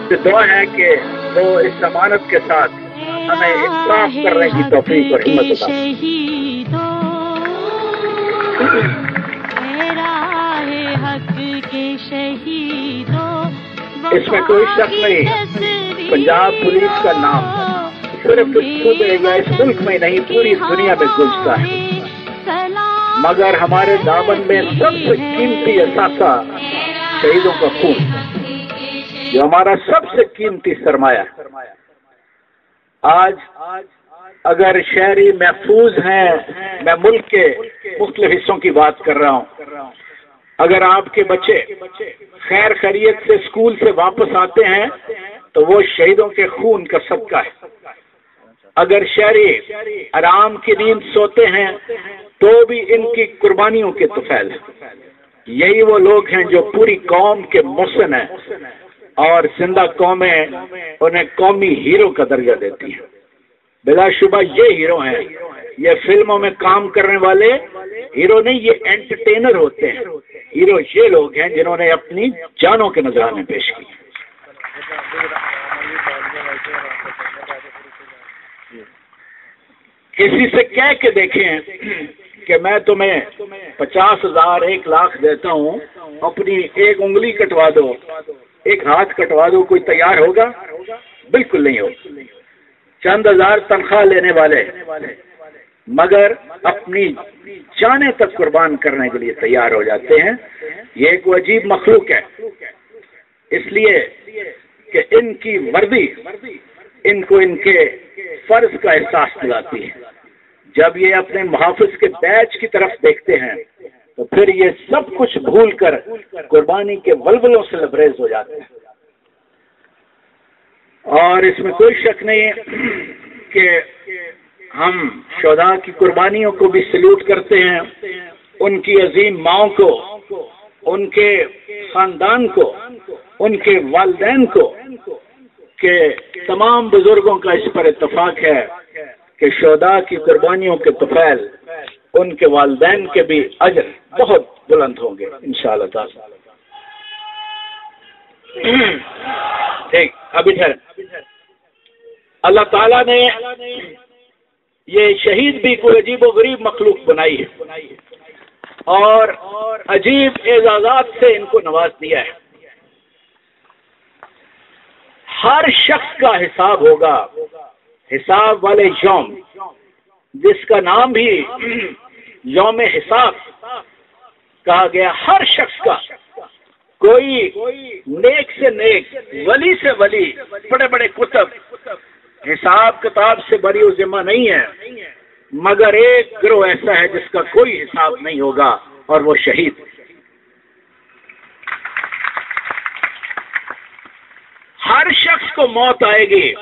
سے دعا ہے کہ وہ اس ضمانت کے ساتھ ہمیں انصاف کرنے کی توفیق اور ہمت عطا فرمائے۔ اس میں کوئی شک نہیں، پنجاب پولیس کا نام صرف اس صوبے یا اس ملک میں نہیں پوری دنیا میں گونجتا ہے، مگر ہمارے دامن میں سب سے قیمتی اثاثہ شہیدوں کا خون، جو ہمارا سب سے قیمتی سرمایہ۔ آج اگر شہری محفوظ ہیں، میں ملک کے مختلف حصوں کی بات کر رہا ہوں، اگر آپ کے بچے خیر خیریت سے اسکول سے واپس آتے ہیں تو وہ شہیدوں کے خون کا صدقہ ہے۔ اگر شہری آرام کی نیند سوتے ہیں تو بھی ان کی قربانیوں کے طفیل ہیں۔ یہی وہ لوگ ہیں جو پوری قوم کے محسن ہیں، اور زندہ قومیں انہیں قومی ہیرو کا درجہ دیتی ہیں۔ بلا شبہ یہ ہیرو ہیں، یہ فلموں میں کام کرنے والے ہیرو نہیں، یہ انٹرٹینر ہوتے ہیں۔ ہیرو یہ لوگ ہیں جنہوں نے اپنی جانوں کے نذرانے پیش کی۔ کسی سے کہہ کے دیکھیں کہ میں تمہیں 50,000 1,00,000 دیتا ہوں، اپنی ایک انگلی کٹوا دو، ایک ہاتھ کٹوا دو، کوئی تیار ہوگا؟ بالکل نہیں ہوگا۔ چند ہزار تنخواہ لینے والے مگر اپنی جانیں تک قربان کرنے کے لیے تیار ہو جاتے ہیں۔ یہ ایک عجیب مخلوق ہے، اس لیے کہ ان کی وردی ان کو ان کے فرض کا احساس دلاتی ہے۔ جب یہ اپنے محافظ کے بیچ کی طرف دیکھتے ہیں تو پھر یہ سب کچھ بھول کر قربانی کے ولولوں سے لبریز ہو جاتے ہیں۔ اور اس میں کوئی شک نہیں کہ ہم شہداء کی قربانیوں کو بھی سلیوٹ کرتے ہیں، ان کی عظیم ماؤں کو، ان کے خاندان کو، ان کے والدین کو، کہ تمام بزرگوں کا اس پر اتفاق ہے کہ شہداء کی قربانیوں کے طفیل ان کے والدین کے بھی اجر بہت بلند ہوں گے انشاءاللہ تعالی۔ ٹھیک، ابھی ٹھہر۔ اللہ تعالیٰ نے یہ شہید بھی کوئی عجیب و غریب مخلوق بنائی ہے اور عجیب اعزازات سے ان کو نواز دیا ہے۔ ہر شخص کا حساب ہوگا، حساب والے یوم، جس کا نام بھی یوم حساب کہا گیا۔ ہر شخص کا، کوئی نیک سے نیک، ولی سے ولی، بڑے بڑے کتب، حساب کتاب سے بری و ذمہ نہیں ہے، مگر ایک گروہ ایسا ہے جس کا کوئی حساب نہیں ہوگا، اور وہ شہید۔ ہر شخص کو موت آئے گی،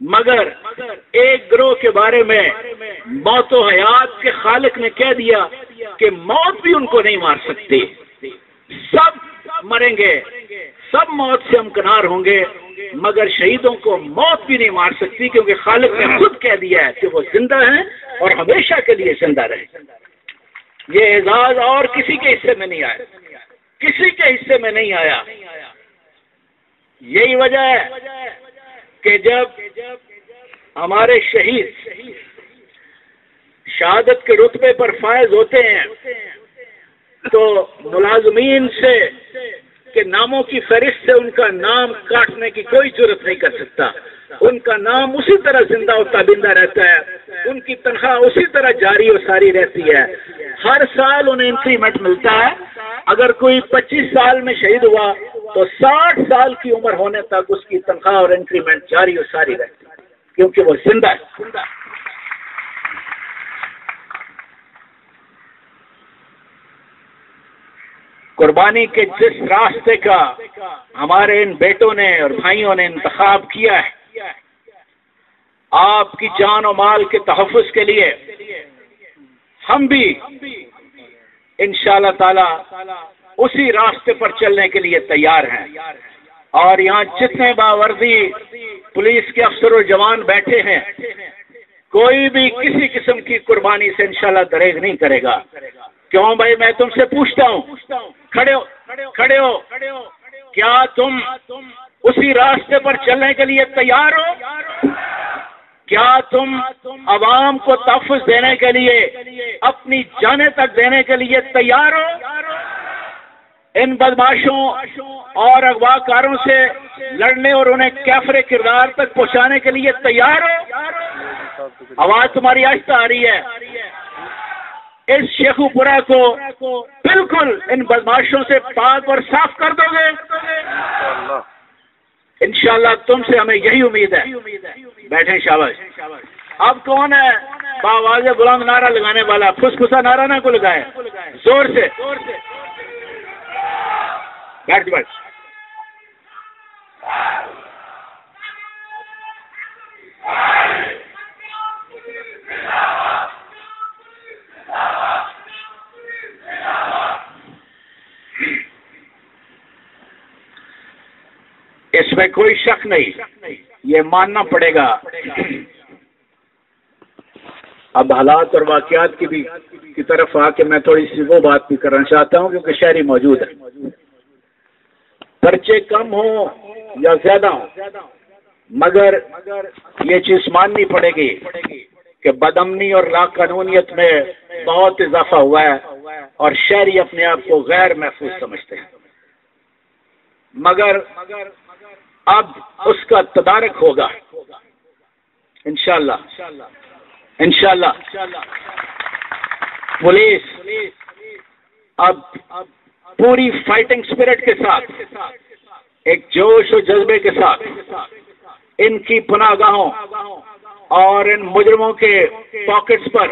مگر ایک گروہ کے بارے میں موت و حیات کے خالق نے کہہ دیا کہ موت بھی ان کو نہیں مار سکتی، سب مریں گے، سب موت سے ہمکنار ہوں گے، مگر شہیدوں کو موت بھی نہیں مار سکتی، کیونکہ خالق نے خود کہہ دیا ہے کہ وہ زندہ ہیں اور ہمیشہ کے لیے زندہ رہیں۔ یہ اعزاز اور کسی کے حصے میں نہیں آیا، کسی کے حصے میں نہیں آیا۔ یہی وجہ ہے کہ جب ہمارے شہید شہادت کے رتبے پر فائز ہوتے ہیں تو ملازمین سے کہ ناموں کی فہرست سے ان کا نام کاٹنے کی کوئی جرت نہیں کر سکتا، ان کا نام اسی طرح زندہ و تابندہ رہتا ہے، ان کی تنخواہ اسی طرح جاری و ساری رہتی ہے، ہر سال انہیں انکریمنٹ ملتا ہے۔ اگر کوئی 25 سال میں شہید ہوا تو 60 سال کی عمر ہونے تک اس کی تنخواہ اور انکریمنٹ جاری و ساری رہتی ہے، کیونکہ وہ زندہ ہے۔ قربانی کے جس راستے کا ہمارے ان بیٹوں نے اور بھائیوں نے انتخاب کیا ہے، آپ کی جان و مال کے تحفظ کے لیے، ہم بھی انشاءاللہ تعالی اسی راستے پر چلنے کے لیے تیار ہیں۔ اور یہاں جتنے باوردی پولیس کے افسر و جوان بیٹھے ہیں، کوئی بھی کسی قسم کی قربانی سے انشاءاللہ دریغ نہیں کرے گا۔ کیوں بھائی؟ میں تم سے پوچھتا ہوں، کھڑے ہو، کیا تم اسی راستے پر چلنے کے لیے تیار ہو؟ کیا تم عوام کو تحفظ دینے کے لیے اپنی جانیں تک دینے کے لیے تیار ہو؟ ان بدماشوں اور اغوا کاروں سے لڑنے اور انہیں کافر کردار تک پہنچانے کے لیے تیار ہو؟ آواز تمہاری آہستہ آ رہی ہے۔ اس شیخو پورہ کو بالکل ان بدماشوں سے پاک اور صاف کر دو گے؟ انشاءاللہ تم سے ہمیں یہی امید ہے۔ بیٹھیں شاباش۔ اب کون ہے باواز بلند نعرہ لگانے والا؟ پھسکھسا نعرہ نہ کو لگائے، زور سے بیٹھ بیٹھ۔ اس میں کوئی شک نہیں، یہ ماننا پڑے گا۔ اب حالات اور واقعات کی طرف آ کے میں تھوڑی سی وہ بات بھی کرنا چاہتا ہوں، کیونکہ شہری موجود ہے۔ پرچے کم ہوں یا زیادہ ہوں، مگر یہ چیز ماننی پڑے گی کہ بدامنی اور لا قانونیت میں بہت اضافہ ہوا ہے اور شہری اپنے آپ کو غیر محفوظ سمجھتے ہیں، مگر اب اس کا تدارک ہوگا انشاءاللہ۔ پولیس اب پوری فائٹنگ سپرٹ کے ساتھ، ایک جوش و جذبے کے ساتھ ان کی پناہ گاہوں اور ان مجرموں کے پاکٹس پر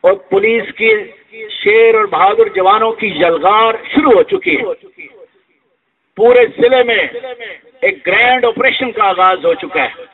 اور پولیس کی شیر اور بہادر جوانوں کی یلغار شروع ہو چکی ہے۔ پورے ضلع میں ایک گرینڈ آپریشن کا آغاز ہو چکا ہے۔